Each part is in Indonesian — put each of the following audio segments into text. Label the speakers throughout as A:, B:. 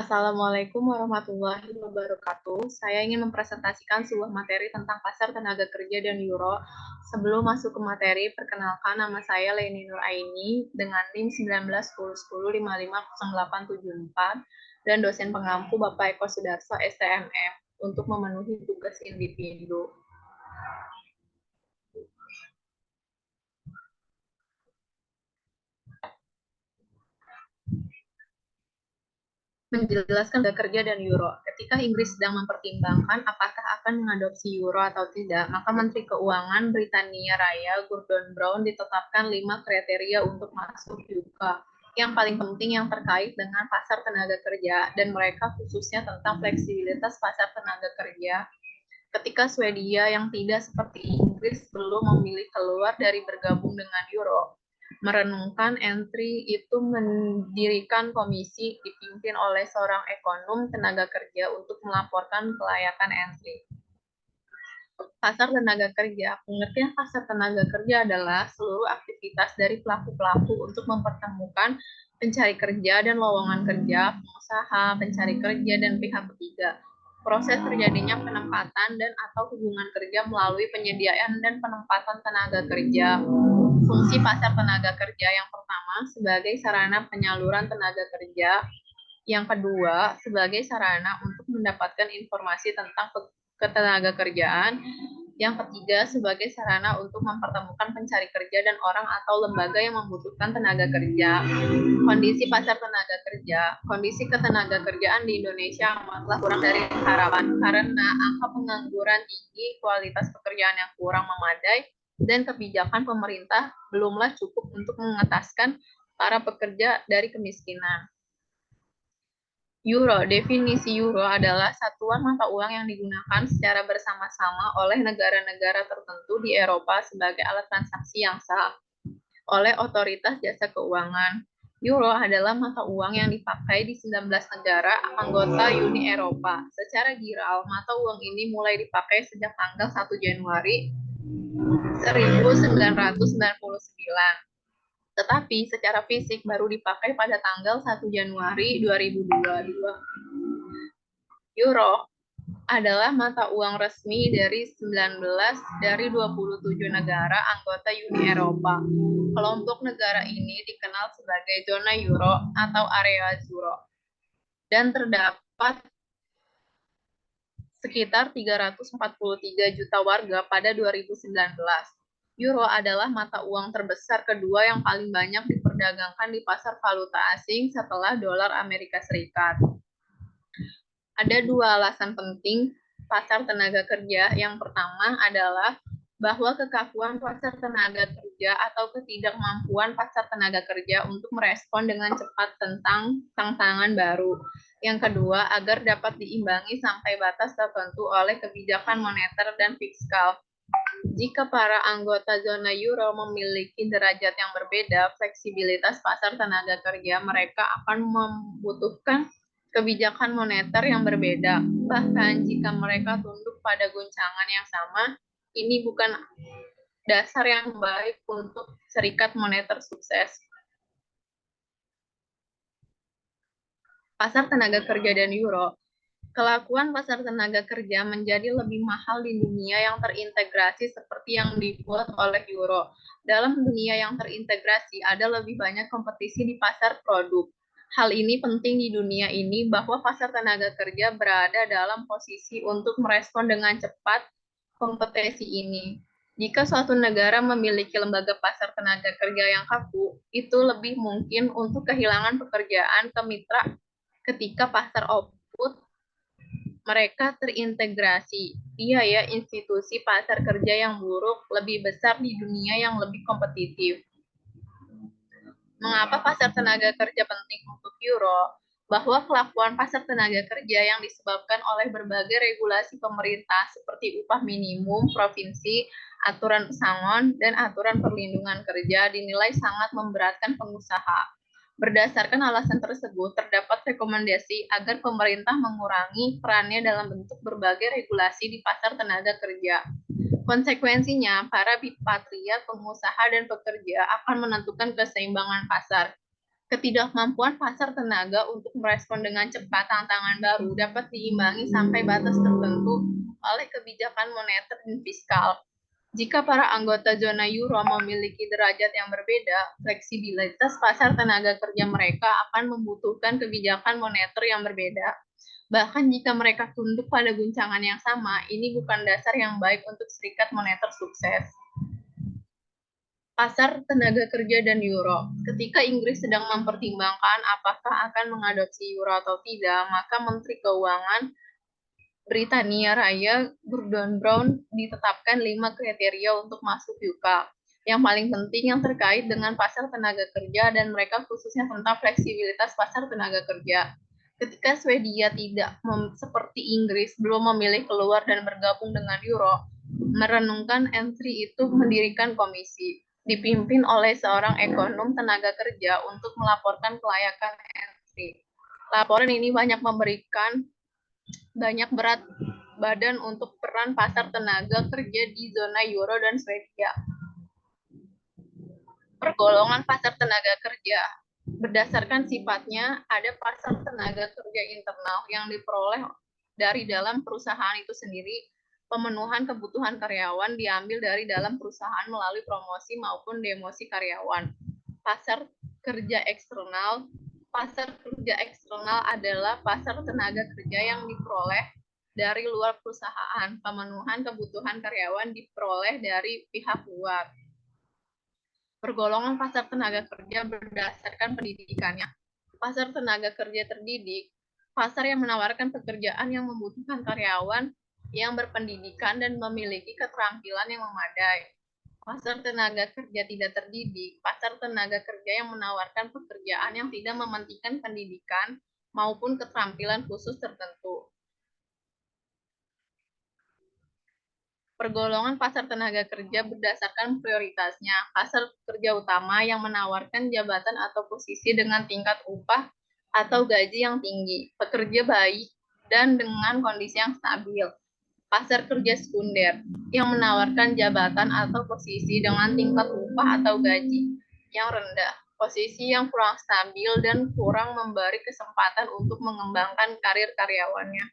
A: Assalamualaikum warahmatullahi wabarakatuh. Saya ingin mempresentasikan sebuah materi tentang pasar tenaga kerja dan euro. Sebelum masuk ke materi, perkenalkan nama saya Leni Nuraini dengan NIM 191010550874 dan dosen pengampu Bapak Eko Sudarso STMM untuk memenuhi tugas individu. Menjelaskan tenaga kerja dan euro. Ketika Inggris sedang mempertimbangkan apakah akan mengadopsi euro atau tidak, maka Menteri Keuangan Britania Raya Gordon Brown ditetapkan 5 kriteria untuk masuk UK. Yang paling penting yang terkait dengan pasar tenaga kerja dan mereka khususnya tentang fleksibilitas pasar tenaga kerja. Ketika Swedia yang tidak seperti Inggris belum memilih keluar dari bergabung dengan euro, merenungkan entry itu mendirikan komisi dipimpin oleh seorang ekonom tenaga kerja untuk melaporkan kelayakan entry. Pasar tenaga kerja. Pengertian pasar tenaga kerja adalah seluruh aktivitas dari pelaku-pelaku untuk mempertemukan pencari kerja dan lowongan kerja, pengusaha, pencari kerja, dan pihak ketiga. Proses terjadinya penempatan dan atau hubungan kerja melalui penyediaan dan penempatan tenaga kerja. Fungsi pasar tenaga kerja yang pertama sebagai sarana penyaluran tenaga kerja, yang kedua sebagai sarana untuk mendapatkan informasi tentang ketenaga kerjaan, yang ketiga sebagai sarana untuk mempertemukan pencari kerja dan orang atau lembaga yang membutuhkan tenaga kerja. Kondisi pasar tenaga kerja. Kondisi ketenaga kerjaan di Indonesia amatlah kurang dari harapan karena angka pengangguran tinggi, kualitas pekerjaan yang kurang memadai, dan kebijakan pemerintah belumlah cukup untuk mengentaskan para pekerja dari kemiskinan. Euro, definisi euro adalah satuan mata uang yang digunakan secara bersama-sama oleh negara-negara tertentu di Eropa sebagai alat transaksi yang sah oleh otoritas jasa keuangan. Euro adalah mata uang yang dipakai di 19 negara anggota Uni Eropa. Secara giral, mata uang ini mulai dipakai sejak tanggal 1 Januari 1999. Tetapi secara fisik baru dipakai pada tanggal 1 Januari 2022. Euro adalah mata uang resmi dari 27 negara anggota Uni Eropa. Kelompok negara ini dikenal sebagai zona euro atau area euro. Dan terdapat sekitar 343 juta warga pada 2019. Euro adalah mata uang terbesar kedua yang paling banyak diperdagangkan di pasar valuta asing setelah dolar Amerika Serikat. Ada dua alasan penting pasar tenaga kerja. Yang pertama adalah bahwa kekakuan pasar tenaga kerja atau ketidakmampuan pasar tenaga kerja untuk merespon dengan cepat tentang tantangan baru. Yang kedua, agar dapat diimbangi sampai batas tertentu oleh kebijakan moneter dan fiskal. Jika para anggota zona euro memiliki derajat yang berbeda, fleksibilitas pasar tenaga kerja mereka akan membutuhkan kebijakan moneter yang berbeda. Bahkan jika mereka tunduk pada guncangan yang sama, ini bukan dasar yang baik untuk serikat moneter sukses. Pasar tenaga kerja dan euro. Kelakuan pasar tenaga kerja menjadi lebih mahal di dunia yang terintegrasi seperti yang dibuat oleh euro. Dalam dunia yang terintegrasi, ada lebih banyak kompetisi di pasar produk. Hal ini penting di dunia ini bahwa pasar tenaga kerja berada dalam posisi untuk merespon dengan cepat kompetisi ini. Jika suatu negara memiliki lembaga pasar tenaga kerja yang kaku, itu lebih mungkin untuk kehilangan pekerjaan ke mitra ketika pasar output mereka terintegrasi. Biaya institusi pasar kerja yang buruk lebih besar di dunia yang lebih kompetitif. Mengapa pasar tenaga kerja penting untuk euro? Bahwa kelakuan pasar tenaga kerja yang disebabkan oleh berbagai regulasi pemerintah seperti upah minimum provinsi, aturan pesangon, dan aturan perlindungan kerja dinilai sangat memberatkan pengusaha. Berdasarkan alasan tersebut, terdapat rekomendasi agar pemerintah mengurangi perannya dalam bentuk berbagai regulasi di pasar tenaga kerja. Konsekuensinya, para bipatriat, pengusaha, dan pekerja akan menentukan keseimbangan pasar. Ketidakmampuan pasar tenaga untuk merespon dengan cepat tantangan baru dapat diimbangi sampai batas tertentu oleh kebijakan moneter dan fiskal. Jika para anggota zona euro memiliki derajat yang berbeda, fleksibilitas pasar tenaga kerja mereka akan membutuhkan kebijakan moneter yang berbeda. Bahkan jika mereka tunduk pada guncangan yang sama, ini bukan dasar yang baik untuk serikat moneter sukses. Pasar tenaga kerja dan euro. Ketika Inggris sedang mempertimbangkan apakah akan mengadopsi euro atau tidak, maka Menteri Keuangan Britania Raya Gordon Brown ditetapkan 5 kriteria untuk masuk UK. Yang paling penting yang terkait dengan pasar tenaga kerja dan mereka khususnya tentang fleksibilitas pasar tenaga kerja. Ketika Swedia tidak seperti Inggris belum memilih keluar dan bergabung dengan euro, merenungkan entry itu mendirikan komisi dipimpin oleh seorang ekonom tenaga kerja untuk melaporkan kelayakan entry. Laporan ini banyak berat badan untuk peran pasar tenaga kerja di zona euro dan Swedia. Pergolongan pasar tenaga kerja. Berdasarkan sifatnya, ada pasar tenaga kerja internal yang diperoleh dari dalam perusahaan itu sendiri. Pemenuhan kebutuhan karyawan diambil dari dalam perusahaan melalui promosi maupun demosi karyawan. Pasar kerja eksternal. Pasar kerja eksternal adalah pasar tenaga kerja yang diperoleh dari luar perusahaan. Pemenuhan kebutuhan karyawan diperoleh dari pihak luar. Pergolongan pasar tenaga kerja berdasarkan pendidikannya. Pasar tenaga kerja terdidik, pasar yang menawarkan pekerjaan yang membutuhkan karyawan yang berpendidikan dan memiliki keterampilan yang memadai. Pasar tenaga kerja tidak terdidik, pasar tenaga kerja yang menawarkan pekerjaan yang tidak mementingkan pendidikan maupun keterampilan khusus tertentu. Pergolongan pasar tenaga kerja berdasarkan prioritasnya. Pasar kerja utama yang menawarkan jabatan atau posisi dengan tingkat upah atau gaji yang tinggi, pekerja baik, dan dengan kondisi yang stabil. Pasar kerja sekunder yang menawarkan jabatan atau posisi dengan tingkat upah atau gaji yang rendah, posisi yang kurang stabil dan kurang memberi kesempatan untuk mengembangkan karir karyawannya.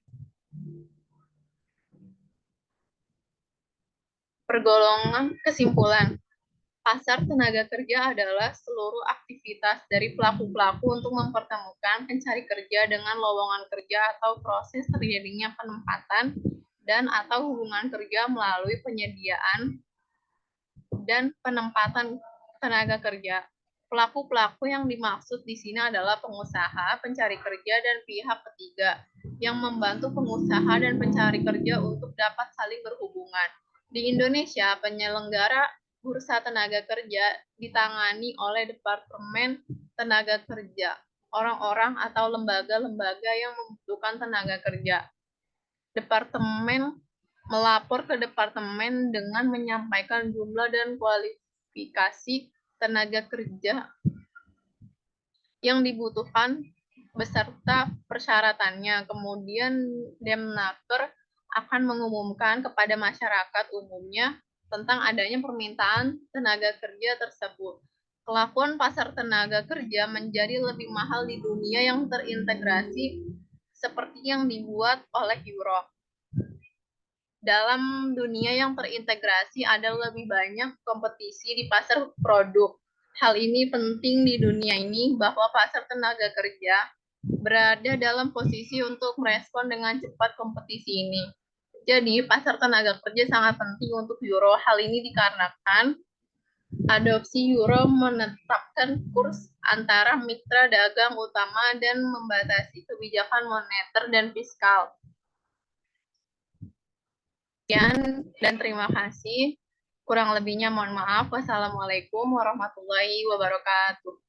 A: Pergolongan kesimpulan. Pasar tenaga kerja adalah seluruh aktivitas dari pelaku-pelaku untuk mempertemukan pencari kerja dengan lowongan kerja atau proses terjadinya penempatan dan atau hubungan kerja melalui penyediaan dan penempatan tenaga kerja. Pelaku-pelaku yang dimaksud di sini adalah pengusaha, pencari kerja, dan pihak ketiga yang membantu pengusaha dan pencari kerja untuk dapat saling berhubungan. Di Indonesia, penyelenggara bursa tenaga kerja ditangani oleh Departemen Tenaga Kerja, orang-orang atau lembaga-lembaga yang membutuhkan tenaga kerja. Departemen melapor ke departemen dengan menyampaikan jumlah dan kualifikasi tenaga kerja yang dibutuhkan beserta persyaratannya. Kemudian Demnaker akan mengumumkan kepada masyarakat umumnya tentang adanya permintaan tenaga kerja tersebut. Kelakuan pasar tenaga kerja menjadi lebih mahal di dunia yang terintegrasi seperti yang dibuat oleh Europe. Dalam dunia yang terintegrasi ada lebih banyak kompetisi di pasar produk. Hal ini penting di dunia ini bahwa pasar tenaga kerja berada dalam posisi untuk merespon dengan cepat kompetisi ini. Jadi, pasar tenaga kerja sangat penting untuk euro. Hal ini dikarenakan adopsi euro menetapkan kurs antara mitra dagang utama dan membatasi kebijakan moneter dan fiskal. Sekian dan terima kasih. Kurang lebihnya mohon maaf. Wassalamualaikum warahmatullahi wabarakatuh.